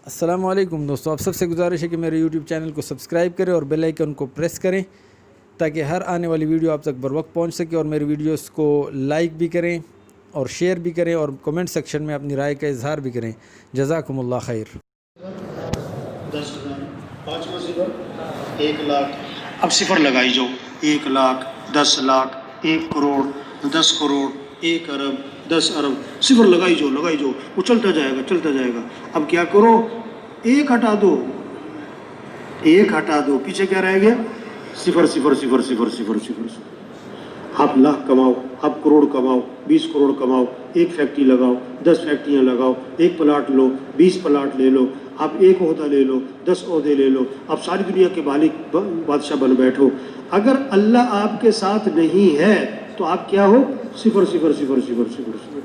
السلام علیکم دوستو، آپ سب سے گزارش ہے کہ میرے یوٹیوب چینل کو سبسکرائب کریں اور بیل آئیکن کو پریس کریں تاکہ ہر آنے والی ویڈیو آپ تک بروقت پہنچ سکے، اور میری ویڈیوز کو لائک بھی کریں اور شیئر بھی کریں اور کمنٹ سیکشن میں اپنی رائے کا اظہار بھی کریں۔ جزاکم اللہ خیر۔ 10,000 پانچواں صفر 1,00,000۔ اب صفر لگائی جاؤ، 1,00,000 10,00,000 1 کروڑ 10 کروڑ 1 ارب 10 ارب، صفر لگائی جاؤ، وہ چلتا جائے گا۔ اب کیا کرو، ایک ہٹا دو، پیچھے کیا رہ گیا؟ صفر صفر صفر صفر صفر صفر۔ آپ لاکھ کماؤ، آپ کروڑ کماؤ، 20 کروڑ کماؤ، 1 فیکٹری لگاؤ، 10 فیکٹریاں لگاؤ، 1 پلاٹ لو، 20 پلاٹ لے لو، آپ 1 عہدہ لے لو، 10 عہدے لے لو، آپ ساری دنیا کے مالک بادشاہ بن بیٹھو۔ اگر اللہ آپ کے ساتھ نہیں ہے تو آپ کیا ہو؟ صفر صفر صفر صفر صفر صفر۔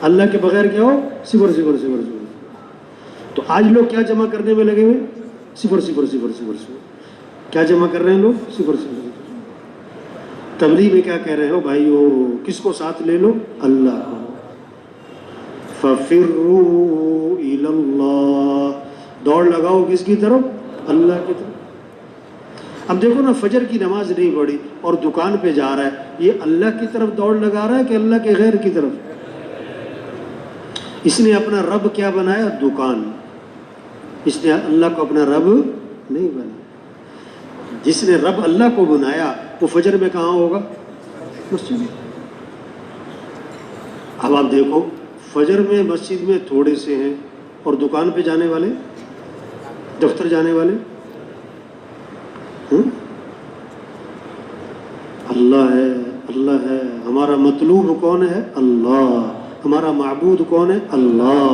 اللہ کے بغیر کیا ہو؟ صفر صفر صفر صفر۔ تو آج لوگ کیا جمع کرنے میں لگے ہوئے؟ صفر صفر صفر صفر صفر۔ کیا جمع کر رہے ہیں لوگ؟ صفر صفر صفر۔ تبلیغ میں کیا کہہ رہے ہو بھائیو؟ کس کو ساتھ لے لو؟ اللہ کو۔ فَفِرُّوا إِلَى اللَّهِ، دوڑ لگاؤ کس کی طرف؟ اللہ کی طرف۔ اب دیکھو نا، فجر کی نماز نہیں پڑھی اور دکان پہ جا رہا ہے، یہ اللہ کی طرف دوڑ لگا رہا ہے کہ اللہ کے غیر کی طرف؟ اس نے اپنا رب کیا بنایا؟ دکان۔ اس نے اللہ کو اپنا رب نہیں بنایا۔ جس نے رب اللہ کو بنایا وہ فجر میں کہاں ہوگا؟ مسجد میں۔ اب آپ دیکھو، فجر میں مسجد میں تھوڑے سے ہیں اور دکان پہ جانے والے، دفتر جانے والے، اللہ ہے۔ ہمارا مطلوب کون ہے؟ اللہ۔ ہمارا معبود کون ہے؟ اللہ۔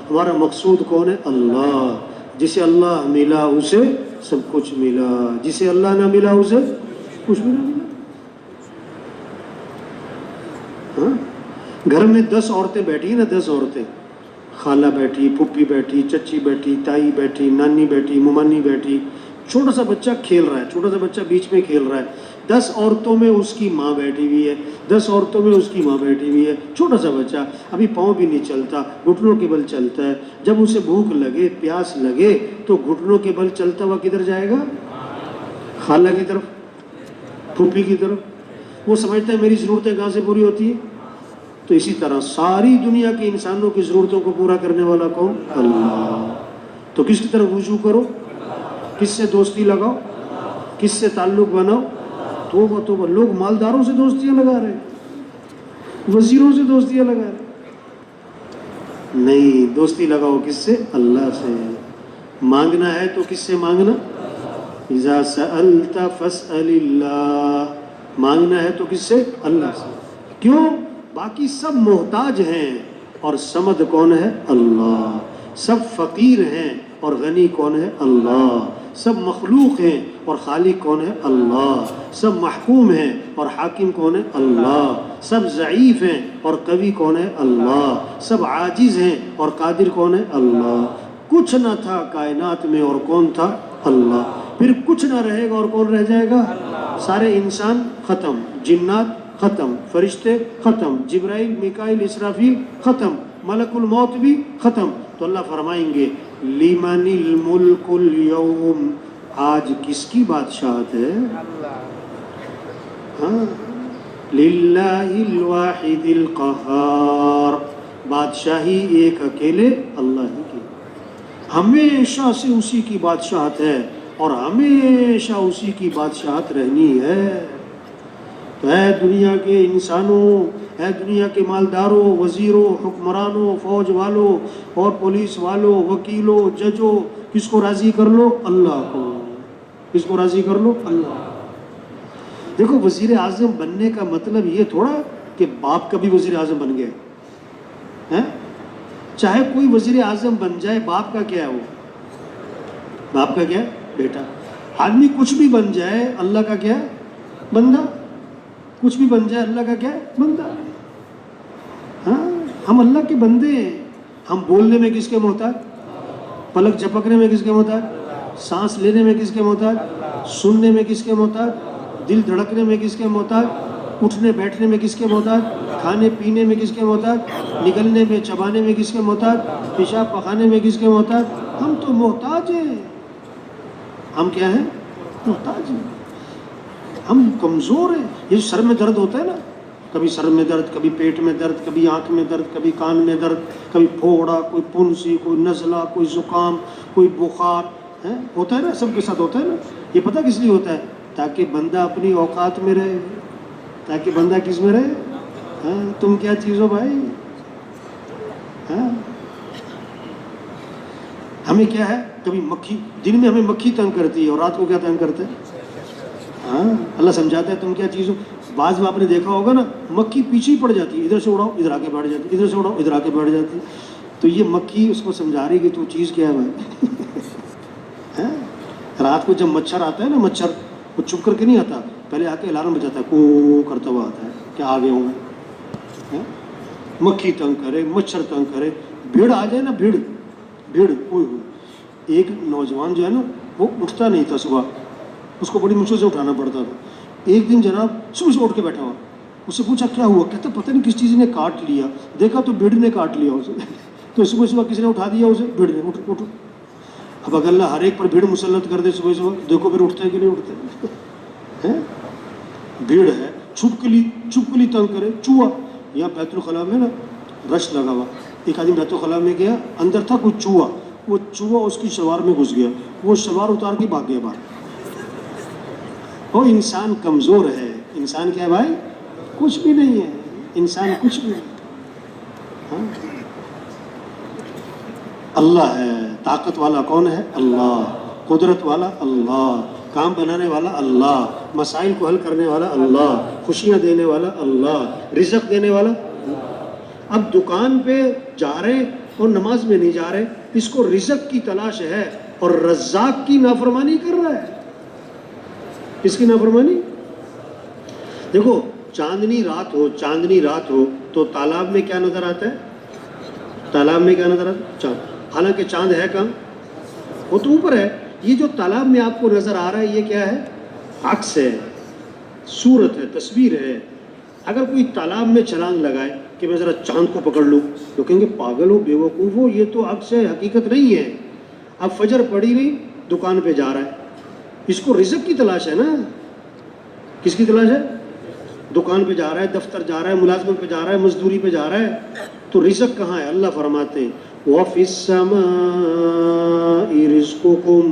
ہمارا مقصود کون ہے؟ اللہ۔ جسے اللہ ملا اسے سب کچھ ملا، جسے اللہ نہ ملا اسے کچھ بھی نہ ملا۔ ہاں، گھر میں 10 عورتیں بیٹھی ہیں نا، 10 عورتیں، خالہ بیٹھی، پھپھی بیٹھی، چچی بیٹھی، تائی بیٹھی، نانی بیٹھی، ممانی بیٹھی، چھوٹا سا بچہ کھیل رہا ہے، چھوٹا سا بچہ بیچ میں کھیل رہا ہے، 10 عورتوں میں اس کی ماں بیٹھی ہوئی ہے، 10 عورتوں میں اس کی ماں بیٹھی ہوئی ہے، چھوٹا سا بچہ ابھی پاؤں بھی نہیں چلتا، گھٹنوں کے بل چلتا ہے۔ جب اسے بھوک لگے، پیاس لگے تو گھٹنوں کے بل چلتا ہوا کدھر جائے گا؟ خالہ کی طرف، پھوپھی کی طرف۔ وہ سمجھتا ہے میری ضرورتیں کہاں سے پوری ہوتی ہیں؟ تو اسی طرح ساری دنیا کے انسانوں کی ضرورتوں کو پورا کرنے والا کون؟ اللہ۔ تو کس کی طرف رجوع کرو؟ کس سے دوستی لگاؤ؟ کس سے تعلق بناؤ؟ توبہ۔ لوگ مالداروں سے دوستیاں لگا رہے ہیں، وزیروں سے دوستیاں لگا رہے ہیں۔ نہیں، دوستی لگاؤ کس سے؟ اللہ سے۔ مانگنا ہے تو کس سے مانگنا؟ اذا سألت فاسأل اللہ۔ مانگنا ہے تو کس سے؟ اللہ سے۔ کیوں؟ باقی سب محتاج ہیں اور صمد کون ہے؟ اللہ۔ سب فقیر ہیں اور غنی کون ہے؟ اللہ۔ سب مخلوق ہیں اور خالق کون ہے؟ اللہ۔ سب محکوم ہیں اور حاکم کون ہے؟ اللہ۔ سب ضعیف ہیں اور قوی کون ہے؟ اللہ۔ سب عاجز ہیں اور قادر کون ہے؟ اللہ۔ کچھ نہ تھا کائنات میں اور کون تھا؟ اللہ۔ پھر کچھ نہ رہے گا اور کون رہ جائے گا؟ سارے انسان ختم، جنات ختم، فرشتے ختم، جبرائیل، میکائیل، اسرافیل ختم، ملک الموت بھی ختم۔ تو اللہ فرمائیں گے لمن الملک اليوم، آج کس کی بادشاہت ہے؟ ہاں، للہ الواحد القہار، بادشاہی ایک اکیلے اللہ ہی کی، ہمیشہ سے اسی کی بادشاہت ہے اور ہمیشہ اسی کی بادشاہت رہنی ہے۔ تو اے دنیا کے انسانوں، اے دنیا کے مالداروں، وزیروں، حکمرانوں، فوج والوں اور پولیس والوں، وکیلوں، ججوں، کس کو راضی کر لو؟ اللہ کو۔ کس کو راضی کر لو؟ اللہ۔ دیکھو، وزیر اعظم بننے کا مطلب یہ تھوڑا کہ باپ کا بھی وزیر اعظم بن گیا۔ چاہے کوئی وزیر اعظم بن جائے، باپ کا کیا ہے؟ وہ باپ کا کیا ہے؟ بیٹا۔ آدمی کچھ بھی بن جائے، اللہ کا کیا ہے؟ بندہ۔ کچھ بھی بن جائے، اللہ کا کیا ہے؟ بندہ۔ ہاں، ہم اللہ کے بندے ہیں۔ ہم بولنے میں کس کے محتاج؟ پلک جھپکنے میں کس کے محتاج؟ سانس لینے میں کس کے محتاج؟ سننے میں کس کے محتاج؟ دل دھڑکنے میں کس کے محتاج؟ اٹھنے بیٹھنے میں کس کے محتاج؟ کھانے پینے میں کس کے محتاج؟ نگلنے میں چبانے میں کس کے محتاج؟ پیشاب پخانے میں کس کے محتاج؟ ہم تو محتاج ہیں. ہم کیا ہیں؟ محتاج ہیں. ہم کمزور ہیں. یہ سر میں درد ہوتا ہے نا، کبھی سر میں درد، کبھی پیٹ میں درد، کبھی آنکھ میں درد، کبھی کان میں درد، کبھی پھوڑا، کوئی پنسی، کوئی نزلہ، کوئی زکام، کوئی بخار ہوتا ہے نا، سب کے ساتھ ہوتا ہے نا. یہ پتہ کس لیے ہوتا ہے؟ تاکہ بندہ اپنی اوقات میں رہے. تاکہ بندہ کس میں رہے؟ تم کیا چیز ہو بھائی؟ ہمیں کیا ہے، کبھی مکھی، دن میں ہمیں مکھی تنگ کرتی ہے اور رات کو کیا تنگ کرتے ہیں؟ اللہ سمجھاتا ہے تم کیا چیز ہو. بعض میں آپ نے دیکھا ہوگا نا، مکھی پیچھے ہی پڑ جاتی ہے، ادھر سے اڑاؤ ادھر آ کے بیٹھ جاتی ہے، ادھر سے اڑاؤ ادھر آ کے بیٹھ جاتی ہے. تو یہ مکھی اس کو سمجھا رہی کہ تو چیز کیا ہے بھائی. رات کو جب مچھر آتا ہے نا، مچھر وہ چھپ کر کے نہیں آتا، پہلے آ کے الارم بجاتا ہے، کو کرتا ہوا آتا ہے کہ آ گئے ہوں گے. مکھی تنگ کرے، مچھر تنگ کرے، بھیڑ آ جائے نا، بھیڑ ایک نوجوان جو ہے نا، وہ اٹھتا نہیں تھا صبح، اس کو بڑی مشکل سے اٹھانا پڑتا تھا. ایک دن جناب صبح سے اٹھ کے بیٹھا ہوا، اس سے پوچھا کیا ہوا؟ کہتا پتہ نہیں کس چیز نے کاٹ لیا. دیکھا تو بھیڑ نے کاٹ لیا اسے. تو صبح کسی نے اٹھا دیا اسے، بھیڑ نے. اٹھو. اب اگر اللہ ہر ایک پر بھیڑ مسلط کر دے صبح، دیکھو پھر اٹھتے کہ نہیں اٹھتے. بھیڑ ہے، چھپکلی تنگ کرے. چوہا، یہاں بیت الخلاء میں نا رش لگا ہوا، ایک آدمی بیت الخلاء میں گیا، اندر تھا کوئی چوہا، وہ چوہا اس کی شلوار میں گھس گیا، وہ شلوار اتار کے بھاگ گیا باہر. وہ انسان کمزور ہے. انسان کیا ہے بھائی؟ کچھ بھی نہیں ہے. انسان کچھ بھی نہیں. اللہ ہے. طاقت والا کون ہے؟ اللہ. قدرت والا اللہ. کام بنانے والا اللہ. مسائل کو حل کرنے والا اللہ. خوشیاں دینے والا اللہ. رزق دینے والا. اب دکان پہ جا رہے اور نماز میں نہیں جا رہے، اس کو رزق کی تلاش ہے اور رزاق کی نافرمانی کر رہا ہے. کس کی نافرمانی؟ دیکھو، چاندنی رات ہو تو تالاب میں کیا نظر آتا ہے؟ تالاب میں کیا نظر آتا ہے؟ چاند. حالانکہ چاند ہے کہاں؟ وہ تو اوپر ہے. یہ جو تالاب میں آپ کو نظر آ رہا ہے، یہ کیا ہے؟ عکس ہے، صورت ہے، تصویر ہے. اگر کوئی تالاب میں چھلانگ لگائے کہ میں ذرا چاند کو پکڑ لوں، تو کہیں گے پاگل ہو، بیوقوف ہو، یہ تو عکس ہے، حقیقت نہیں ہے. اب فجر پڑی نہیں، دکان پہ جا رہا ہے، اس کو رزق کی تلاش ہے نا. کس کی تلاش ہے؟ دکان پہ جا رہا ہے، دفتر جا رہا ہے، ملازمت پہ جا رہا ہے، مزدوری پہ جا رہا ہے. تو رزق کہاں ہے؟ اللہ فرماتے ہیں وَفِي السَّمَاءِ رِزْقُكُمْ،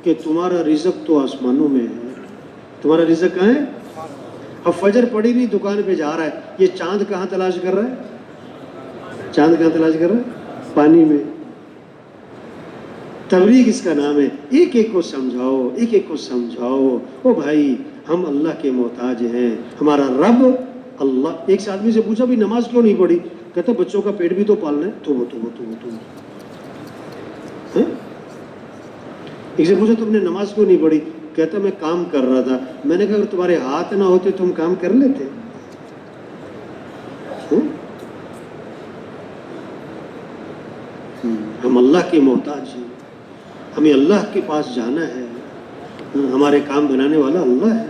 کہ تمہارا رزق تو آسمانوں میں ہے. تمہارا رزق کہاں ہے؟ اب فجر پڑی نہیں، دکان پہ جا رہا ہے، یہ چاند کہاں تلاش کر رہا ہے؟ چاند کہاں تلاش کر رہا ہے؟ پانی میں. تبلیغ اس کا نام ہے. ایک ایک کو سمجھاؤ، ایک ایک کو سمجھاؤ. او بھائی، ہم اللہ کے محتاج ہیں. ہمارا رب اللہ. ایک سے آدمی سے پوچھا بھی نماز کیوں نہیں پڑھی؟ کہتا بچوں کا پیٹ بھی تو پالنا ہے. تو ایک سے پوچھا تم نے نماز کیوں نہیں پڑھی؟ کہتا میں کام کر رہا تھا. میں نے کہا اگر تمہارے ہاتھ نہ ہوتے تم کام کر لیتے. ہم اللہ کے محتاج ہیں. ہمیں اللہ کے پاس جانا ہے. ہمارے کام بنانے والا اللہ ہے.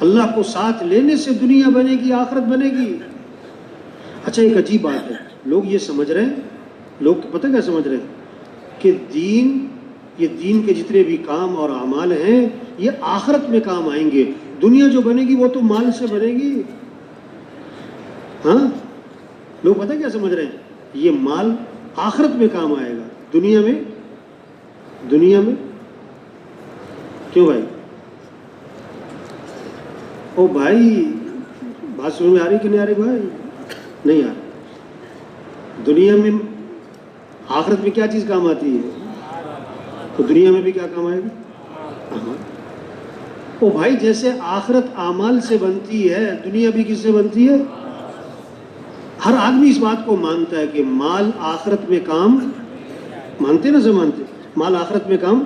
اللہ کو ساتھ لینے سے دنیا بنے گی، آخرت بنے گی. اچھا، ایک عجیب بات ہے، لوگ یہ سمجھ رہے ہیں، لوگ پتہ کیا سمجھ رہے ہیں کہ یہ دین کے جتنے بھی کام اور اعمال ہیں یہ آخرت میں کام آئیں گے. دنیا جو بنے گی وہ تو مال سے بنے گی. ہاں، لوگ پتہ کیا سمجھ رہے ہیں، یہ مال آخرت میں کام آئے گا، دنیا میں کیوں بھائی؟ او بھائی، بات سمجھ میں آ رہی کہ نہیں آ رہی بھائی؟ نہیں آ رہی. دنیا میں آخرت میں کیا چیز کام آتی ہے؟ تو دنیا میں بھی کیا کام آئے گا؟ او بھائی، جیسے آخرت اعمال سے بنتی ہے، دنیا بھی کس سے بنتی ہے؟ ہر آدمی اس بات کو مانتا ہے کہ مال آخرت میں کام، مانتے نا سب مانتے، مال آخرت میں کام،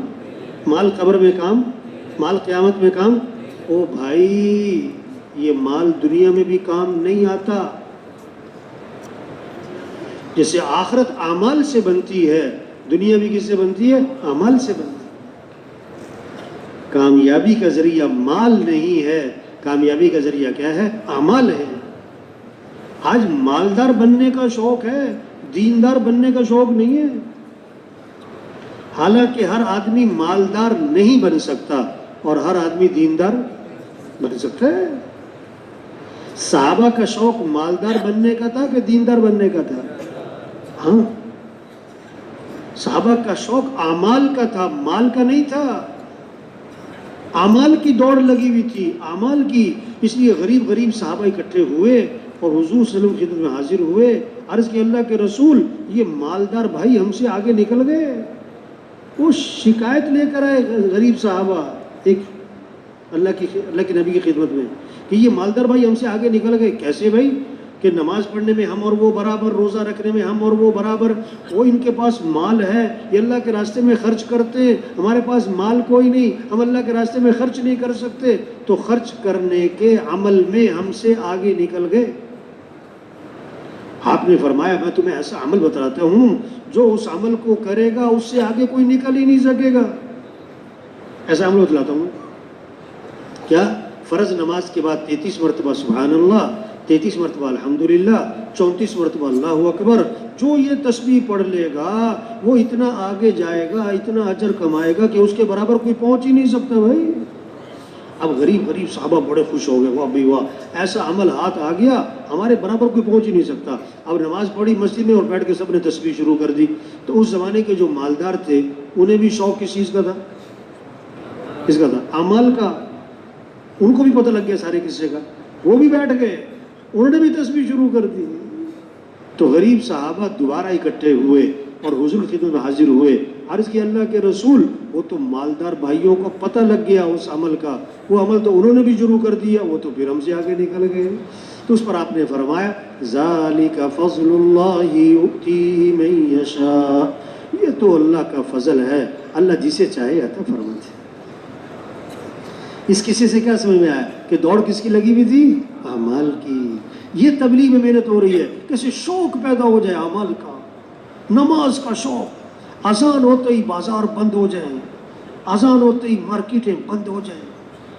مال قبر میں کام، مال قیامت میں کام. او بھائی، یہ مال دنیا میں بھی کام نہیں آتا. جیسے آخرت اعمال سے بنتی ہے، دنیا بھی کس سے بنتی ہے؟ اعمال سے بنتی ہے. کامیابی کا ذریعہ مال نہیں ہے، کامیابی کا ذریعہ کیا ہے؟ اعمال ہے. آج مالدار بننے کا شوق ہے، دیندار بننے کا شوق نہیں ہے. حالانکہ ہر آدمی مالدار نہیں بن سکتا اور ہر آدمی دیندار بن سکتا ہے. صحابہ کا شوق مالدار بننے کا تھا کہ دیندار بننے کا تھا؟ ہاں، صحابہ کا شوق اعمال کا تھا، مال کا نہیں تھا. اعمال کی دوڑ لگی ہوئی تھی، اعمال کی. اس لیے غریب غریب صحابہ اکٹھے ہوئے اور حضور صلی اللہ علیہ وسلم کی خدمت میں حاضر ہوئے. عرض کہ اللہ کے رسول، یہ مالدار بھائی ہم سے آگے نکل گئے. وہ شکایت لے کر آئے غریب صحابہ ایک اللہ کے نبی کی خدمت میں کہ یہ مالدار بھائی ہم سے آگے نکل گئے. کیسے بھائی؟ کہ نماز پڑھنے میں ہم اور وہ برابر، روزہ رکھنے میں ہم اور وہ برابر. وہ ان کے پاس مال ہے، یہ اللہ کے راستے میں خرچ کرتے ہیں، ہمارے پاس مال کوئی نہیں، ہم اللہ کے راستے میں خرچ نہیں کر سکتے. تو خرچ کرنے کے عمل میں ہم سے آگے نکل گئے. آپ نے فرمایا میں تمہیں ایسا عمل بتلاتا ہوں جو اس عمل کو کرے گا اس سے آگے کوئی نکل ہی نہیں سکے گا. ایسا عمل بتلاتا ہوں. کیا؟ فرض نماز کے بعد 33 مرتبہ سبحان اللہ، 33 مرتبہ الحمدللہ، 34 مرتبہ اللہ اکبر. جو یہ تسبیح پڑھ لے گا وہ اتنا آگے جائے گا، اتنا اجر کمائے گا کہ اس کے برابر کوئی پہنچ ہی نہیں سکتا بھائی. اب غریب غریب صحابہ بڑے خوش ہو گئے، واہ بھائی واہ، ایسا عمل ہاتھ آ گیا، ہمارے برابر کوئی پہنچ ہی نہیں سکتا. اب نماز پڑھی مسجد میں اور بیٹھ کے سب نے تسبیح شروع کر دی. تو اس زمانے کے جو مالدار تھے انہیں بھی شوق کس چیز کا تھا؟ کس کا تھا؟ اعمال کا. ان کو بھی پتہ لگ گیا سارے قصے کا، وہ بھی بیٹھ گئے، انہوں نے بھی تسبیح شروع کر دی. تو غریب صحابہ دوبارہ اکٹھے ہوئے اور حضور کی خدمت میں حاضر ہوئے. عرض کی اللہ کے رسول، وہ تو مالدار بھائیوں کو پتہ لگ گیا اس عمل کا، وہ عمل تو انہوں نے بھی شروع کر دیا، وہ تو پھر ہم سے آگے نکل گئے. تو اس پر آپ نے فرمایا ذالک فضل اللہ یؤتیہ من یشاء، یہ تو اللہ کا فضل ہے، اللہ جسے چاہے عطا فرماتے. اس قصے سے کیا سمجھ میں آیا کہ دوڑ کس کی لگی ہوئی تھی؟ اعمال کی. یہ تبلیغ میں محنت ہو رہی ہے کیسے شوق پیدا ہو جائے اعمال کا، نماز کا شوق. اذان ہوتے ہی بازار بند ہو جائیں، اذان ہوتے ہی مارکیٹیں بند ہو جائیں،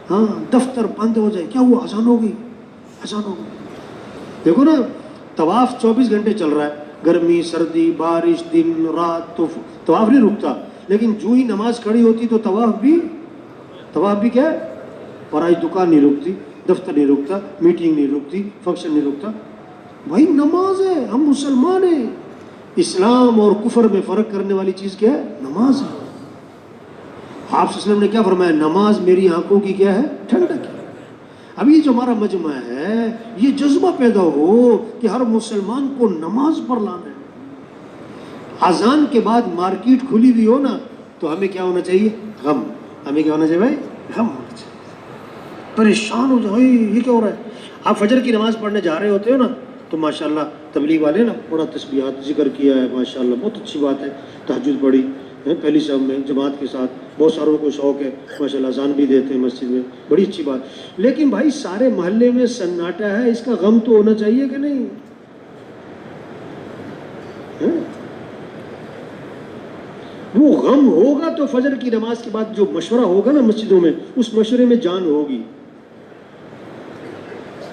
ہاں دفتر بند ہو جائیں. کیا ہوا؟ اذان ہو گئی، اذان ہو گئی. دیکھو نا، طواف 24 گھنٹے چل رہا ہے، گرمی سردی بارش دن رات، تو طواف نہیں رکتا. لیکن جو ہی نماز کھڑی ہوتی تو طواف بھی کیا ہے؟ اور آج دکان نہیں رکتی، دفتر نہیں رکتا، میٹنگ نہیں رکتی، فنکشن نہیں رکتا. بھائی نماز ہے، ہم مسلمان ہیں. اسلام اور کفر میں فرق کرنے والی چیز کیا ہے؟ نماز ہے. آپ صلی اللہ علیہ وسلم نے کیا فرمایا؟ نماز میری آنکھوں کی کیا ہے؟ ٹھنڈک ہے. اب یہ جو ہمارا مجمع ہے، یہ جذبہ پیدا ہو کہ ہر مسلمان کو نماز پر لانا ہے. اذان کے بعد مارکیٹ کھلی ہوئی ہو نا تو ہمیں کیا ہونا چاہیے؟ غم. ہمیں کیا ہونا چاہیے بھائی؟ غم ہونا چاہیے. پریشان ہو جائے، یہ کیا ہو رہا ہے؟ آپ فجر کی نماز پڑھنے جا رہے ہوتے ہو نا تو ماشاءاللہ تبلیغ والے نا بڑا تسبیحات ذکر کیا ہے، ماشاءاللہ بہت اچھی بات ہے. تہجد پڑھی پہلی صف میں جماعت کے ساتھ، بہت ساروں کو شوق ہے ماشاءاللہ، اذان بھی دیتے ہیں مسجد میں، بڑی اچھی بات. لیکن بھائی سارے محلے میں سناٹا ہے، اس کا غم تو ہونا چاہیے کہ نہیں؟ وہ غم ہوگا تو فجر کی نماز کے بعد جو مشورہ ہوگا نا مسجدوں میں، اس مشورے میں جان ہوگی.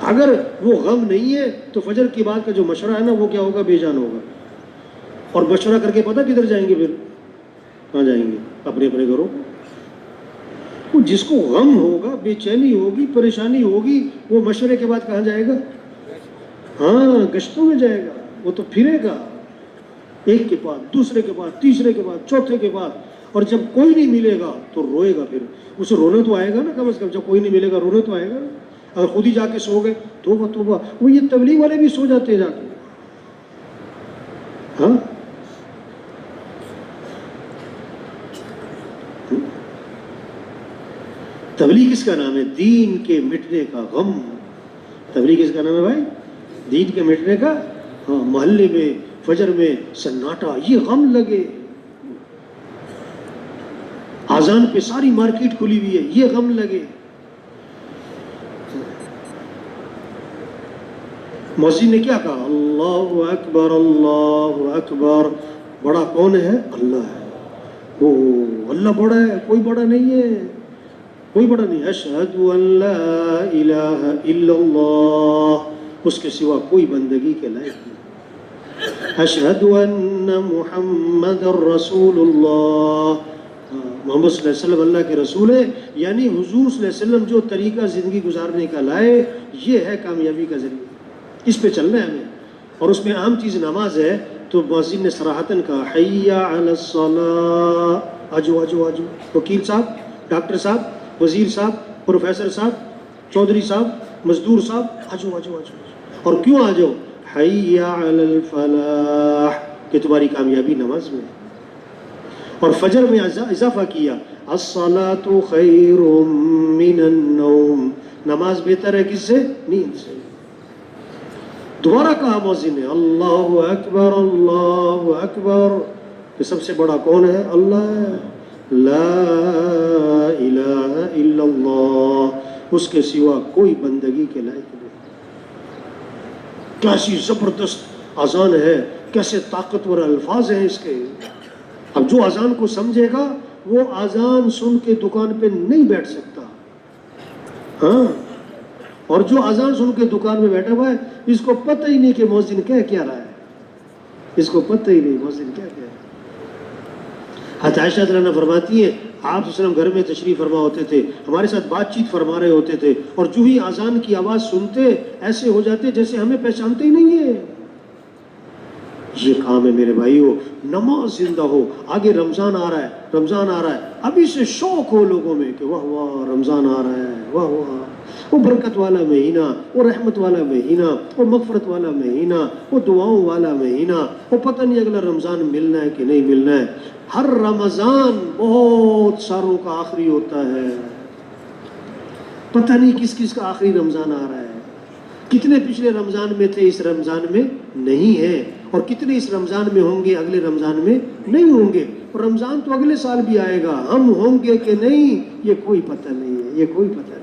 اگر وہ غم نہیں ہے تو فجر کی بعد کا جو مشورہ ہے نا وہ کیا ہوگا؟ بے جان ہوگا. اور مشورہ کر کے پتہ کدھر جائیں گے؟ پھر کہاں جائیں گے؟ اپنے اپنے گھروں. وہ جس کو غم ہوگا، بے چینی ہوگی، پریشانی ہوگی، وہ مشورے کے بعد کہاں جائے گا؟ ہاں گشتوں میں جائے گا. وہ تو پھرے گا ایک کے بعد دوسرے کے بعد تیسرے کے بعد چوتھے کے بعد، اور جب کوئی نہیں ملے گا تو روئے گا. پھر اسے رونا تو آئے گا نا، کم از کم جب کوئی نہیں ملے گا رونا تو آئے گا. اگر خود ہی جا کے سو گئے توبہ توبہ. وہ یہ تبلیغ والے بھی سو جاتے ہیں جا کے. ہاں تبلیغ کس کا نام ہے؟ دین کے مٹنے کا غم. تبلیغ کس کا نام ہے بھائی؟ دین کے مٹنے کا. ہاں محلے میں فجر میں سناٹا، یہ غم لگے. اذان پہ ساری مارکیٹ کھلی ہوئی ہے، یہ غم لگے. مؤذن نے کیا کہا؟ اللہ اکبر اللہ اکبر. بڑا کون ہے؟ اللہ ہے. او اللہ بڑا ہے، کوئی بڑا نہیں ہے، کوئی بڑا نہیں. اشہد ان لا الہ الا اللہ اس کے سوا کوئی بندگی کے لائق نہیں. اشہد ان محمد الرسول اللہ، محمد صلی اللہ علیہ وسلم اللہ کے رسول ہے، یعنی حضور صلی اللہ علیہ وسلم جو طریقہ زندگی گزارنے کا لائے، یہ ہے کامیابی کا ذریعہ، اس پہ چلنا ہے ہمیں. اور اس میں عام چیز نماز ہے، تو مؤذن نے صراحتاً کہا حی علی الصلاۃ، آجو آجو آجو، وکیل صاحب، ڈاکٹر صاحب، وزیر صاحب، پروفیسر صاحب، چودھری صاحب، مزدور صاحب، آجو آجو آجو. اور کیوں آجو؟ حی علی الفلاح، کہ تمہاری کامیابی نماز میں ہے. اور فجر میں اضافہ کیا الصلاۃ خیر من النوم، نماز بہتر ہے کس سے؟ نیند سے. دوبارہ کہا مؤذن نے اللہ اکبر اللہ اکبر، کہ سب سے بڑا کون ہے؟ اللہ ہے. لا الہ الا اللہ، اس کے سوا کوئی بندگی کے لائق نہیں. کیسی زبردست اذان ہے، کیسے طاقتور الفاظ ہیں اس کے. اب جو اذان کو سمجھے گا وہ اذان سن کے دکان پہ نہیں بیٹھ سکتا. ہاں، اور جو اذان سن کے دکان میں بیٹھا ہوا ہے اس کو پتہ ہی نہیں کہ مؤذن کیا رہا ہے، اس کو پتہ ہی نہیں مؤذن کیا رہا ہے. حضرت عائشہ رضی اللہ عنہا فرماتی ہیں آپ صلی اللہ علیہ وسلم گھر میں تشریف فرما ہوتے تھے، ہمارے ساتھ بات چیت فرما رہے ہوتے تھے، اور جو ہی اذان کی آواز سنتے ایسے ہو جاتے جیسے ہمیں پہچانتے ہی نہیں ہیں. یہ کام ہے میرے بھائیو، نماز زندہ ہو. آگے رمضان آ رہا ہے، رمضان آ رہا ہے، ابھی سے شوق ہو لوگوں میں کہ واہ واہ رمضان آ رہا ہے، واہ واہ وہ برکت والا مہینہ، وہ رحمت والا مہینہ، وہ مغفرت والا مہینہ، وہ دعاؤں والا مہینہ، وہ پتہ نہیں اگلا رمضان ملنا ہے کہ نہیں ملنا ہے. ہر رمضان بہت ساروں کا آخری ہوتا ہے، پتہ نہیں کس کس کا آخری رمضان آ رہا ہے. کتنے پچھلے رمضان میں تھے اس رمضان میں نہیں ہے، اور کتنے اس رمضان میں ہوں گے اگلے رمضان میں نہیں ہوں گے. اور رمضان تو اگلے سال بھی آئے گا، ہم ہوں گے کہ نہیں یہ کوئی پتہ نہیں ہے، یہ کوئی پتہ نہیں.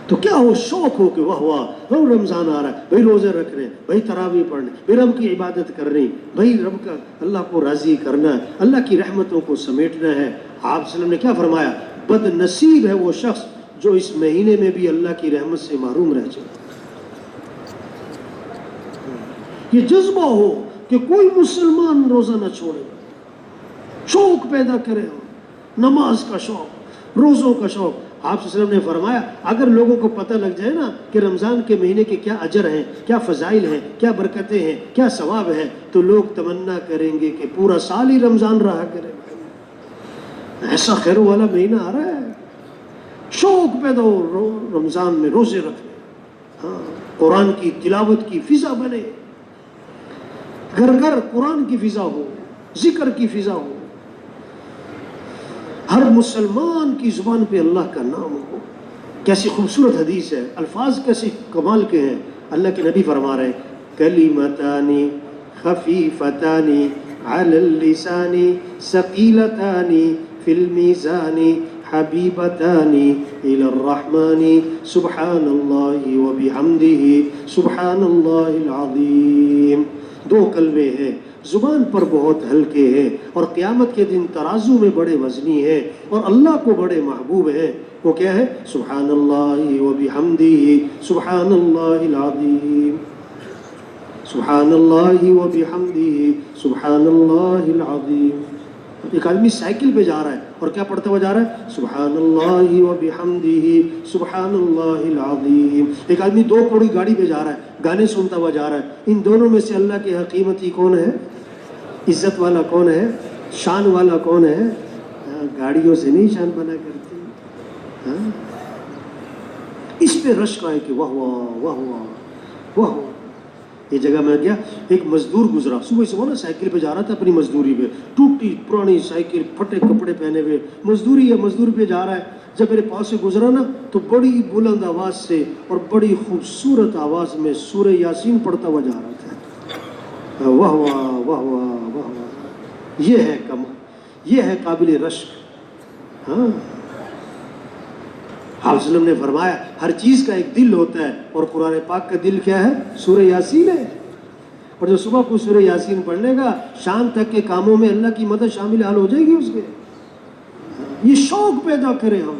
تو کیا ہو شوق ہو کہ واہ واہ رمضان آ رہا ہے، بھائی روزے رکھ رہے ہیں، بھائی تراویح پڑھنے، بھائی رب کی عبادت کر رہے ہیں، بھائی رب کا اللہ کو راضی کرنا ہے، اللہ کی رحمتوں کو سمیٹنا ہے. آپ صلی اللہ علیہ وسلم نے کیا فرمایا؟ بد نصیب ہے وہ شخص جو اس مہینے میں بھی اللہ کی رحمت سے محروم رہ جائے. یہ جذبہ ہو کہ کوئی مسلمان روزہ نہ چھوڑے، شوق پیدا کرے، نماز کا شوق، روزوں کا شوق. آپ صلی اللہ علیہ وسلم نے فرمایا اگر لوگوں کو پتہ لگ جائے نا کہ رمضان کے مہینے کے کیا اجر ہیں، کیا فضائل ہیں، کیا برکتیں ہیں، کیا ثواب ہے، تو لوگ تمنا کریں گے کہ پورا سال ہی رمضان رہا کرے. ایسا خیر والا مہینہ آ رہا ہے، شوق پیدا ہو رمضان میں روزے رکھنے. ہاں، قرآن کی تلاوت کی فضا بنے، گھر گھر قرآن کی فضا ہو، ذکر کی فضا ہو، ہر مسلمان کی زبان پہ اللہ کا نام ہو. کیسی خوبصورت حدیث ہے، الفاظ کیسے کمال کے ہیں. اللہ کے نبی فرما رہے ہیں کلمتان خفیفتان علی اللسان ثقیلتان فی المیزان حبیبتان الی الرحمن سبحان اللہ وبحمدہ سبحان اللہ العظیم. دو کلمے ہیں، زبان پر بہت ہلکے ہیں اور قیامت کے دن ترازو میں بڑے وزنی ہیں اور اللہ کو بڑے محبوب ہیں. وہ کیا ہے؟ سبحان اللہ وبحمدہ سبحان اللہ العظیم، سبحان اللہ وبحمدہ سبحان اللہ العظیم. ایک آدمی سائیکل پہ جا رہا ہے اور کیا پڑھتا ہوا جا رہا ہے؟ سبحان اللہ وبحمدہ سبحان اللہ العظیم. ایک آدمی دو کوڑی گاڑی پہ جا رہا ہے، گانے سنتا ہوا جا رہا ہے. ان دونوں میں سے اللہ کے قیمتی کون ہے؟ عزت والا کون ہے؟ شان والا کون ہے؟ گاڑیوں سے نہیں شان بنا کرتی. اس پہ رشک آئے کہ واہ واہ واہ واہ واہ. یہ جگہ میں گیا، ایک مزدور گزرا، صبح سے وہ نا سائیکل پہ جا رہا تھا اپنی مزدوری پہ، ٹوٹی پرانی سائیکل، پھٹے کپڑے پہنے ہوئے، مزدوری ہے، مزدور پہ جا رہا ہے. جب میرے پاس سے گزرا نا تو بڑی بلند آواز سے اور بڑی خوبصورت آواز میں سورہ یاسین پڑھتا ہوا جا رہا تھا. واہ واہ واہ واہ واہ واہ. یہ ہے کمال، یہ ہے قابل رشک. ہاں، آپ صلی اللہ علیہ وسلم نے فرمایا ہر چیز کا ایک دل ہوتا ہے اور قرآن پاک کا دل کیا ہے؟ سورہ یاسین ہے. اور جو صبح کو سورہ یاسین پڑھ لے گا شام تک کے کاموں میں اللہ کی مدد شامل حال ہو جائے گی اس کے. یہ شوق پیدا کرے ہم،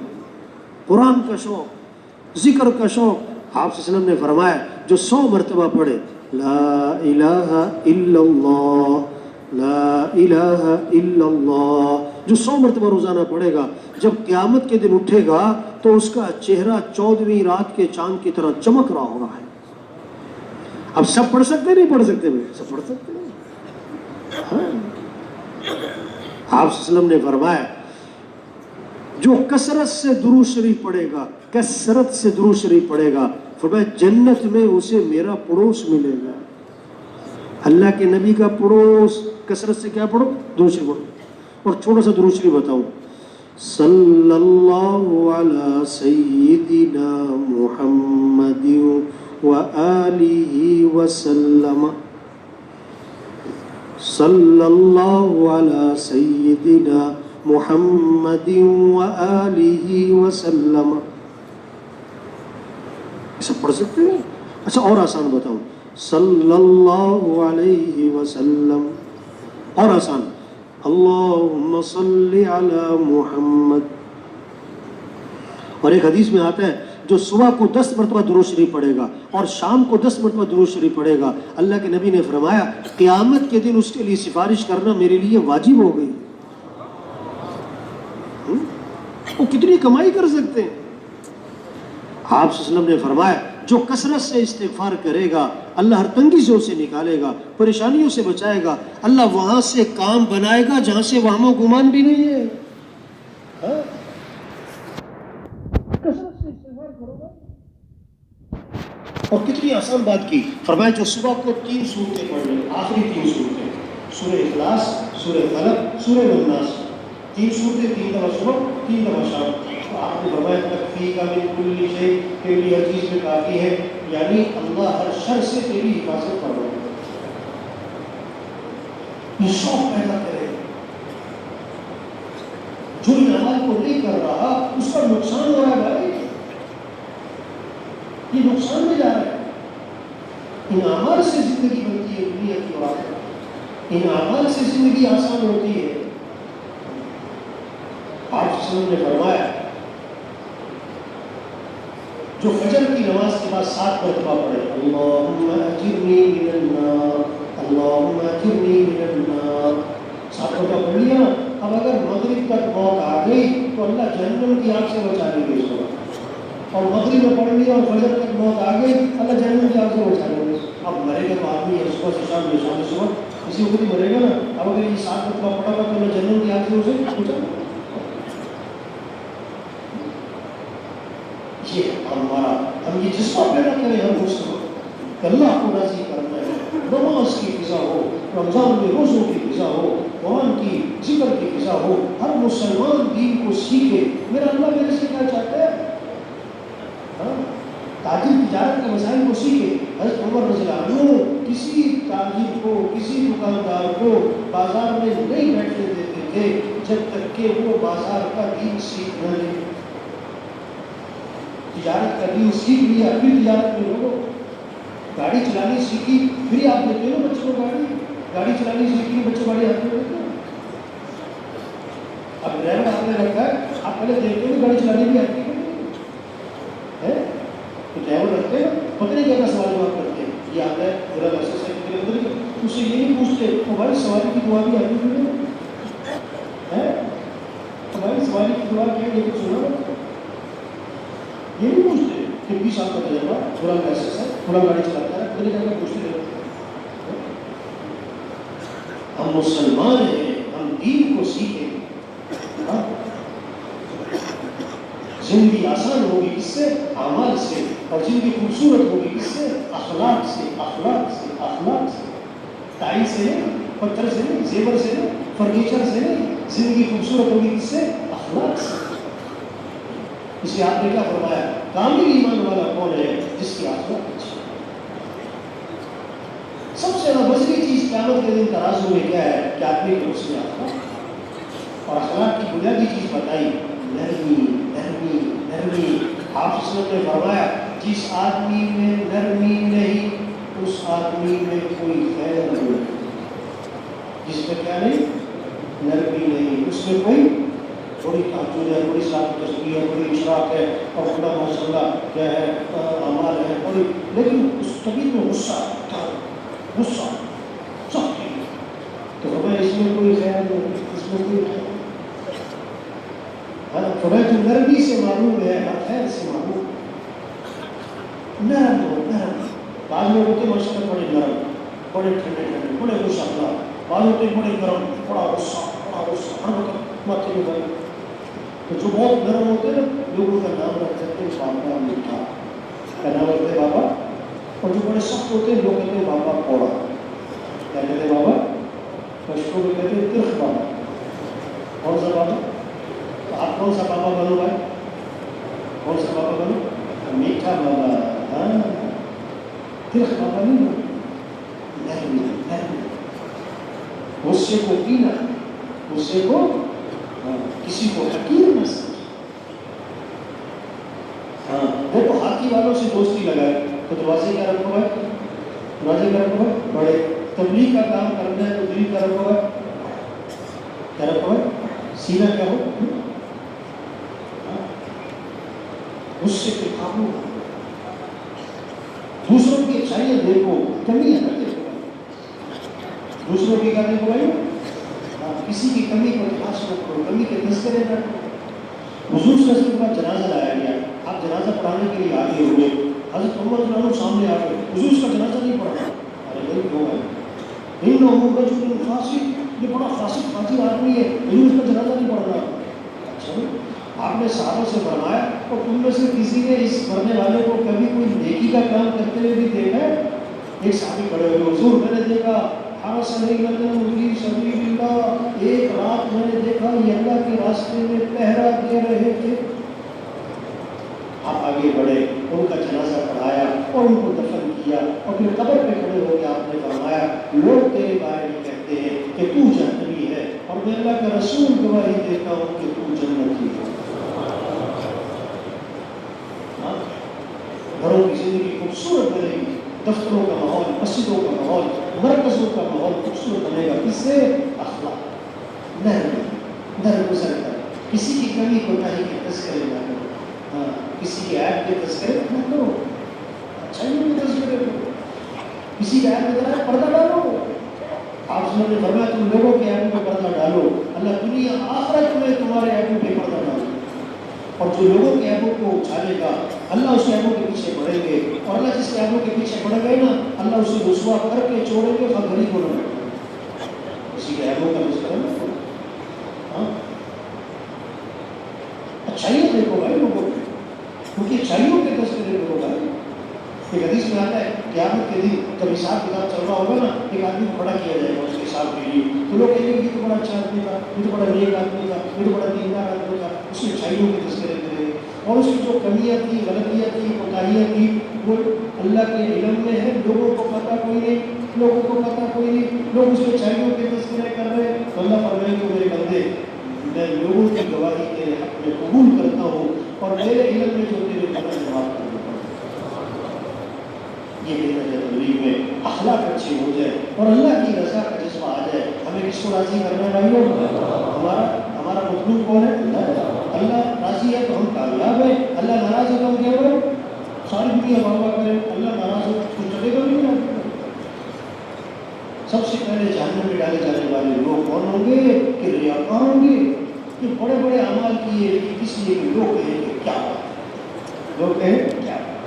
قرآن کا شوق، ذکر کا شوق، آپ صلی اللہ علیہ وسلم نے فرمایا جو 100 مرتبہ پڑھے لا الہ الا اللہ لا الہ الا اللہ، جو 100 مرتبہ روزانہ پڑھے گا، جب قیامت کے دن اٹھے گا تو اس کا چہرہ 14ویں رات کے چاند کی طرح چمک رہا ہو رہا ہے۔ اب سب پڑھ سکتے نہیں پڑھ سکتے بھائی؟ سب پڑھ سکتے ہیں۔ ہاں۔ آپ صلی اللہ علیہ وسلم نے فرمایا جو کثرت سے درود شریف پڑھے گا، کثرت سے درود شریف پڑھے گا، فرمایا جنت میں اسے میرا پڑوس ملے گا۔ اللہ کے نبی کا پڑوس، کثرت سے کیا پڑھو؟ درود شریف پڑھو۔ اور چھوٹا سا درود شریف بتاؤں، صلی اللہ علی سیدنا محمد وآلہ وسلم، صلی اللہ علی سیدنا محمد وآلہ وسلم۔ سب پڑھ سکتے ہیں؟ اچھا اور آسان بتاؤں، صلی اللہ علیہ وسلم، اور آسان، اللہم صلی علی محمد۔ اور ایک حدیث میں آتا ہے جو صبح کو 10 مرتبہ درود شریف پڑھے گا اور شام کو 10 مرتبہ درود شریف پڑھے گا، اللہ کے نبی نے فرمایا قیامت کے دن اس کے لیے سفارش کرنا میرے لیے واجب ہو گئی۔ وہ کتنی کمائی کر سکتے ہیں؟ آپ صلی اللہ علیہ وسلم نے فرمایا جو کثرت سے استغفار کرے گا اللہ ہر تنگی سے اسے نکالے گا، پریشانیوں سے بچائے گا، اللہ وہاں سے کام بنائے گا جہاں سے وہم و گمان بھی نہیں ہے۔ ہاں؟ کثرت سے استغفار کرو گا۔ اور کتنی آسان بات کی، فرمایا جو صبح کو 3 سورتیں پڑھیں، آخری 3 سورتیں، سورہ اخلاص، سورہ فلق، سورہ الناس، 3 سورتیں، 3 دفعہ صبح، 3 دفعہ شام۔ آپ نے فرمایا تکفی کا من کل شیء، تیرے لیے ہر چیز میں کافی ہے، یعنی اللہ ہر شر سے تیری حفاظت فرمائے۔ یہ شوق پیدا کرے، جو ان اعمال کو نہیں کر رہا اس کا نقصان ہو رہا ہے بھائی، یہ نقصان میں جا رہا ہے۔ ان اعمال سے زندگی بنتی ہے دنیا کی اور آخرت، ان اعمال سے زندگی آسان ہوتی ہے۔ آپ صلی اللہ علیہ وسلم نے فرمایا جو فجر کی نماز کے بعد 7 مرتبہ پڑھے اللہم اجرنی من النار، اللہم اجرنی من النار، 7 مرتبہ پڑھ لیا، اب اگر مغرب تک موت آ گئی تو اللہ جہنم کی آگ سے بچا لے گے اس کو، اور مغرب میں پڑھ لیا اور فجر تک موت آ گئی اللہ جہنم کی آگ سے بچا لے گے۔ اب مرے گا تو آدمی ہے صبح سے شام، شام سے صبح، کسی وقت ہی مرے گا نا۔ اب اگر یہ 7 مرتبہ پڑھا گا تو اللہ جہنم کی آگ سے اسے بچا لے گا۔ یہ ہمارا، ہم یہ جذبہ پیدا کریں ہم اس کو کہ اللہ کو راضی کرنا ہے، نماز کی فضا ہو، رمضان میں روزوں کی فضا ہو، قرآن کی ذکر کی فضا ہو، ہر مسلمان دین کو سیکھے میرا اللہ میرے سے کیا چاہتا ہے۔ تاجر تجارت کے مسائل کو سیکھے۔ حضرت عمر رضی اللہ عنہ کسی تاجر کو، کسی دکاندار کو بازار میں نہیں بیٹھنے دیتے تھے جب تک کہ وہ بازار کا دین سیکھ نہ لے۔ تجارت کا دین سیکھ لیا پھر تجارت میں لوگوں، گاڑی چلانی سیکھی پھر آپ دیتے ہو بچوں کو گاڑی چلانی سیکھی، بچے گاڑی ہاتھ میں دیتے ہو۔ اب ڈرائیور آپ نے رکھا ہے، آپ پہلے دیکھتے ہو گاڑی چلانی بھی آتی ہے، تو ڈرائیور رکھتے ہیں پتہ نہیں کیا سوال جواب کرتے ہیں، یہ آتا ہے میرا لائسنس ہے میرے اندر، اس سے یہ نہیں پوچھتے ہماری سواری کی دعا بھی آتی ہے، ہماری سواری کی دعا کیا یہ کچھ سنا، یہ نہیں پوچھتے کہ 20 سال کا تجربہ، تھوڑا لائسنس ہے، تھوڑا گاڑی چلاتا ہے، پتہ نہیں کیا پوچھتے رہتے۔ ہم مسلمان ہیں، ہم دین کو سیکھیں، زندگی آسان ہوگی اس سے، اعمال سے، اور زندگی خوبصورت ہوگی اس سے، اخلاق سے، اخلاق سے، اخلاق سے، ٹائل سے نہیں، پتھر سے نہیں، زیور سے نہیں، فرنیچر سے نہیں، زندگی خوبصورت ہوگی اس سے، اخلاق سے۔ اس لیے آپ نے کیا فرمایا، کامل ایمان والا کون ہے؟ جس کی اخلاق اچھی ہے۔ سب سے نبضی چیز قیامت کے دن ترازو میں کیا ہے کہ آدمی کو اس میں اخلاق، اور اخلاق کی بنیادی چیز بتائی نرمی، نرمی، نرمی۔ آپ صلی اللہ علیہ وسلم نے فرمایا جس آدمی میں نرمی نہیں اس آدمی میں کوئی خیر نہیں، جس میں کیا نہیں، نرمی نہیں، اس میں کوئی بڑی تہجد ہے, بڑی صلاۃ تسبیح ہے, بڑی اشراق ہے, اور بڑا ماشاءاللہ کیا ہے اعمال ہے بڑی, لیکن اس طبیعت میں غصہ, غصہ سختی, تو ہمیں اس میں کوئی خیال نہیں, اس میں کوئی خیال. فرمایا تو نرمی سے معلوم ہے, خیر سے معلوم, نرم ہو, نرم. بعض لوگ ہوتے ماشاءاللہ بڑے نرم, بڑے ٹھنڈے ٹھنڈے, بڑے خوش اخلاق, بعض ہوتے بڑے گرم, بڑا غصہ, ہر وقت ماتھے میں بھائی. تو جو بہت نرم ہوتے ہیں نا, لوگوں کا نام رکھ سکتے ہیں بابا میٹھا, کا نام رکھتے ہیں بابا. اور جو بڑے سخت ہوتے ہیں لوگ کہتے ہیں بابا کوڑا. کیا کہتے ہیں بابا؟ پشتوں میں کہتے ہیں ترخ بابا. کون سا بابا؟ تو آپ کون سا بابا بنو بھائی؟ کون سا بابا بنو؟ میٹھا بابا. ہاں, ترخ بابا نہیں بنو, نرمی نرمی. غصے کو پینا, غصے کو کسی کو حقیر نہ سمجھ. ہاں دیکھو ہاتھی والوں سے دوستی لگائے تو دروازے کیا رکھو ہے, دروازے کیا رکھو ہے بڑے. تبلیغ کا کام کرنا ہے تو دل کیا رکھو ہے, کیا رکھو ہے, سینہ کیا ہو. غصے پہ قابو, دوسروں کی اچھائیاں دیکھو, کمیاں نہ دیکھو. دوسروں کی کیا دیکھو بھائی, کسی کی کمی کو تلاش نہ کرو, کمی کے تذکرے نہ کرو. حضور صلی اللہ علیہ وسلم کا جنازہ لایا گیا, آپ جنازہ پڑھانے کے لیے آگے ہوئے, حضرت عمر رضی اللہ عنہ سامنے آ گئے, حضور اس کا جنازہ نہیں پڑھا. ارے بھائی کیوں ہے, انہ رجل فاسق, یہ بڑا فاسق فاجر آدمی ہے, حضور اس کا جنازہ نہیں پڑھ رہا. اچھا آپ نے صحابہ سے فرمایا اور تم میں سے کسی نے اس مرنے والے کو کبھی کوئی نیکی کا کام کرتے ہوئے بھی دیکھا ہے؟ ایک صحابی کھڑے ہوئے, حضور میں نے دیکھا ایک رات میں نے دیکھا یہ اللہ کے راستے میں پہرا دے رہے تھے. آپ آگے بڑھے, ان کا جنازہ پڑھایا اور ان کو دفن کیا, اور پھر قبر پہ کھڑے ہو کے آپ نے فرمایا لوگ تیرے بارے میں کہتے ہیں کہ تو جہنمی ہے, اور میں اللہ کا رسول گواہی دیتا ہوں کہ تو جنتی ہے. گھروں کی زندگی خوبصورت بنے گی, دفتروں کا ماحول, مسجدوں کا ماحول, مرکزوں کا ماحول خوبصورت بنے گا. کس سے؟ اخلاق, نرمی, نرم گزر کر, کسی کی کمی کوتاہی کے تذکرے نہ کرو. ہاں, کسی کے عیب کے تذکرے نہ کرو, اچھائیوں کے تذکرے کرو. کسی کا عیب نظر آئے پردہ ڈالو. آپ نے فرمایا تم لوگوں کے عیبوں پہ پردہ ڈالو, اللہ دنیا آخرت میں تمہارے عیبوں پہ پردہ ڈالو. اور جو لوگوں کے عیبوں کو اچھالے گا اللہ اس کے عیبوں کے پیچھے بڑھیں گے, اور اللہ جس کے عیبوں کے پیچھے بڑھ گئے نا اللہ اسے رسوا کر کے چھوڑیں گے, غریب ہونا پڑے. کسی کے عیبوں کا تذکرہ نہ کرو. ہاں اچھائیاں دیکھو بھائی لوگوں کی, کیونکہ اچھائیوں کے تذکرے کرو بھائی. ایک حدیث میں آتا ہے قیامت کے دن جب حساب کتاب چل رہا ہوگا نا, ایک آدمی کو کھڑا کیا جائے گا اس کے حساب کے لیے, تو لوگ کہیں گے یہ تو بڑا اچھا آدمی تھا, یہ تو بڑا نیک آدمی تھا, یہ تو بڑا دیندار آدمی تھا. اس کی اچھائیوں کے تذکرے کریں گے, اور اس کی جو کمیاں تھیں, غلطیاں تھیں, کوتاہیاں تھیں, وہ اللہ کے علم میں ہے, لوگوں کو پتہ کوئی نہیں, لوگوں کو پتہ کوئی نہیں, لوگ اس کی اچھائیوں کے تذکرے کر رہے ہیں. تو اللہ فرمائے کہ میرے بندے میں لوگوں کی گواہی تیرے حق میں قبول کرتا ہوں, اور میرے علم میں جو تیرے قدر جواب کرنا یہ میرا تبلیغ میں اخلاق اچھی ہو جائے اور اللہ کی رضا کا جذبہ آ جائے. ہمیں کس کو راضی کرنا ہے بھائیوں؟ ہمارا مطلوب کون ہے؟ اللہ راضی ہے تو ہم کامیاب ہیں, اللہ ناراض ہے تو ہم کیا کریں؟ ساری دنیا واہ کریں, اللہ ناراض ہو تو چلے گا بھی نہیں. سب سے پہلے جہنم میں ڈالے جانے والے لوگ کون ہوں گے؟ کہ ریاکار ہوں گے, جو بڑے بڑے اعمال کیے اس لیے کہ لوگ کہیں کہ کیا بات, لوگ کہیں کیا بات.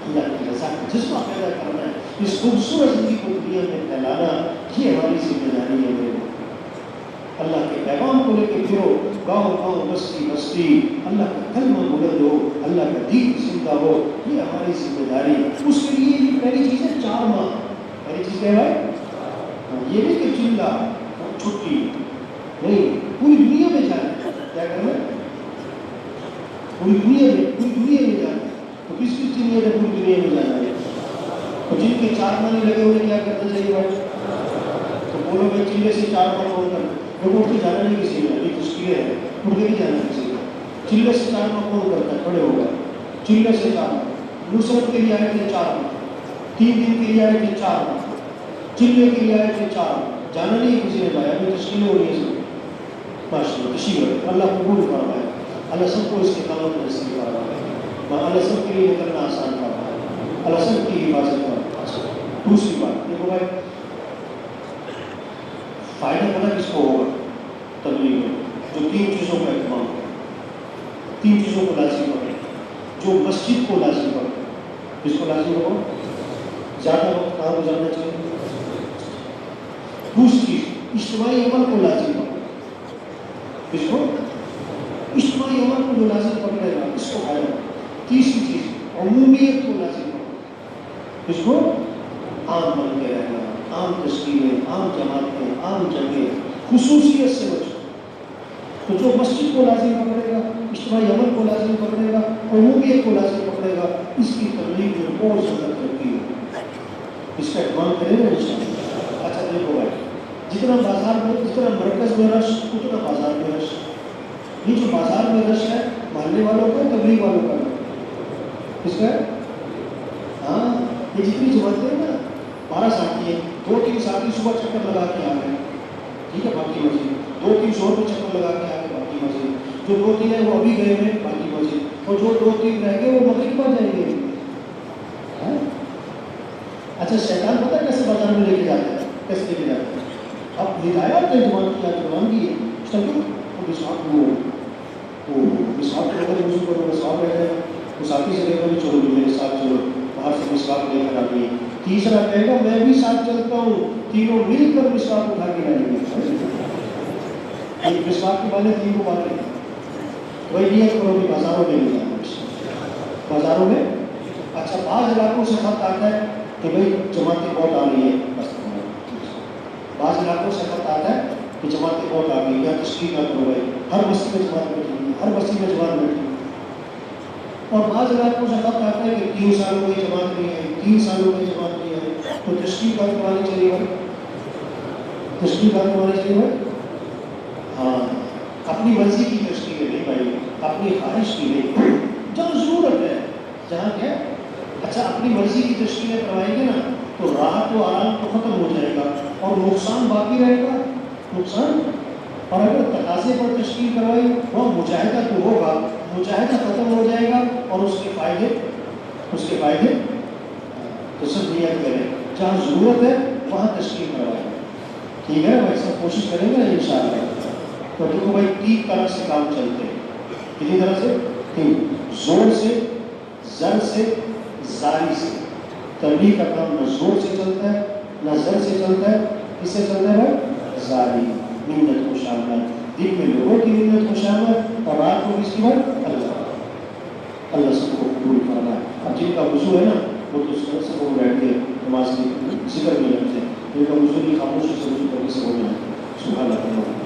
اللہ کی رضا کا جذبہ پیدا کرنا ہے, اس خوبصورت زندگی کو دنیا میں پھیلانا, یہ ہماری ذمہ داری ہے. میرے اللہ کے پیغام کو لے کے پھرو, گاؤں گاؤں بستی بستی اللہ کا کلمہ بلند ہو, اللہ کا دین زندہ ہو, یہ ہماری ذمہ داری. اس کے لیے پہلی چیز ہے 4 ماہ. پہلی چیز کیا ہے؟ یہ نہیں کہ چلا چھٹی نہیں, پوری دنیا میں جانا. کیا کرنا ہے؟ پوری دنیا میں جانا. تو کس چیز میں پوری دنیا میں جانا ہے؟ تو جن کے 4 ماہ لگے ہوئے کیا کرنا چاہیے بھائی؟ تو بولو بھائی چلے سے 4 ماہ کون کرنا؟ دیکھو اٹھ کے جانا نہیں کسی نے, ابھی مشکل ہے, اٹھ کے نہیں جانا کسی کا. چلے سے 4 ماہ کون کرتا ہے؟ کھڑے ہوگا. چلے سے 4 ماہ, نصرت کے لیے آئے تھے 4 ماہ, 3 دن کے لیے آئے تھے 4 ماہ, چلے کے لیے آئے تھے 4 ماہ. جانا نہیں کسی نے بھائی, ابھی تشکیلیں ہو رہی ہیں. ماشاء اللہ تشریف رکھیں. اللہ قبول فرمائے. اللہ سب کو اس کے کاموں میں نصیب فرمائے. اللہ سب کے لیے نکلنا آسان فرمائے. اللہ سب کی حفاظت فرمائے. دوسری بات دیکھو بھائی، فائدہ پتہ کس کو ہوگا تبلیغ میں؟ جو 3 چیزوں کا اہتمام کرے، 3 چیزوں کو لازم کرے. جو مسجد کو لازم کرے، کس کو لازم ہوگا؟ زیادہ وقت کہاں گزارنا چاہیے. دوسری چیز اجتماعی عمل کو لازم کرے. کس کو؟ اجتماعی عمل کو جو لازم پکڑے گا اس کو فائدہ. تیسری چیز عمومیت کو لازم کرے. اس کو عام بن کے رہنا، عام تشکیلیں، عام جماعتیں، عام جگہیں، خصوصیت سے بچو. تو جو مسجد کو لازم پکڑے گا، اجتماعی عمل کو لازم پکڑے گا، عمومیت کو لازم پکڑے گا، اس کی تبلیغ میں بہت زیادہ ترقی ہے. اس کا اہتمام کریں گے انشاءاللہ. اچھا دیکھو بھائی، جتنا بازار میں، جتنا مرکز میں رش اتنا بازار میں رش. یہ جو بازار میں رش ہے محلے والوں کا، تبلیغ والوں کا، کس کا ہے؟ ہاں، یہ جتنی جماعتیں ہیں نا، 12 ساتھی ہیں، 2-3 ساتھی صبح چکر لگا کے آ گئے، ٹھیک ہے، باقی مسجد 2-3 شور پہ چکر لگا کے آ گئے، باقی مسجد جو 2-3 ہیں وہ ابھی گئے ہیں، باقی مسجد، اور جو 2-3 رہ گئے وہ مغرب بعد جائیں گے. اچھا شیطان پتہ کیسے بازار میں لے کے جاتا ہے؟ کیسے لے کے جاتا ہے؟ اب ہدایات نے جوان کیا، جوان کی ہے اس کا کیوں وہ مسواک کے اگر وضو کرو مسواک رہ جائے گا. وہ ساتھی سے کہے گا بھی چلو میرے ساتھ چلو، باہر سے مسواک لے کر آئیے. تیسرا کہے گا میں بھی ساتھ چلتا ہوں، تینوں مل کر مسواک اٹھا کے لائیں گے. مسواک کے والے 3 کو باتیں وہی نیت کرو کہ بازاروں میں نہیں جانا. بازاروں میں اچھا بعض علاقوں سے خط آتا ہے کہ بھئی جماعتیں بہت آ رہی ہیں. بعض علاقوں سے خط آتا ہے کہ جماعتیں بہت آ گئی، یا تشکیل نہ کرو بھائی، ہر مسجد میں جماعت بیٹھی ہے، ہر مسجد میں جماعت بیٹھی ہے. اور بعض علاقوں سے خط آتا ہے کہ 3 سالوں میں جماعت نہیں آئی، 3 سالوں میں جماعت نہیں آئی. تو تشکیل کروانے چاہیے بھائی، تشکیل کروانے چاہیے بھائی. ہاں، اپنی مرضی کی تشکیل نہیں بھائی، اپنی خواہش کی نہیں، جب ضرورت ہے جہاں کیا. اچھا اپنی مرضی کی تشکیلیں کروائیں گے نا تو راحت و آرام تو ختم ہو جائے گا اور نقصان باقی رہے گا. نقصان. اور اگر تقاضے پر تشکیل کروائی وہ مجاہدہ تو ہوگا، مجاہدہ ختم ہو جائے گا اور اس کے فائدے تو سب نیت کریں جہاں ضرورت ہے وہاں تشکیل کروائیں. ٹھیک ہے بھائی، سب کوشش کریں گے ان شاء اللہ. تو دیکھو بھائی 3 طرح سے کام چلتے ہیں. کتنی طرح سے؟ 3. زور سے، زر سے، زاری سے. تبلیغ کا کام نہ زور سے چلتا ہے نہ زر سے چلتا ہے. کس سے چلتا ہے بھائی؟ زاری، منت کو شامل، دن میں لوگوں کی منت کو شامل اور رات کو کس کی بات؟ اللہ سب کو قبول فرمائے. اب جن کا وضو ہے نا وہ تو اس طرح سے وہ بیٹھ کے نماز کی ذکر میں لگتے ہیں، جن کا وضو نہیں خاموشی سے وضو کر کے سب ہو جائے. سبحان اللہ.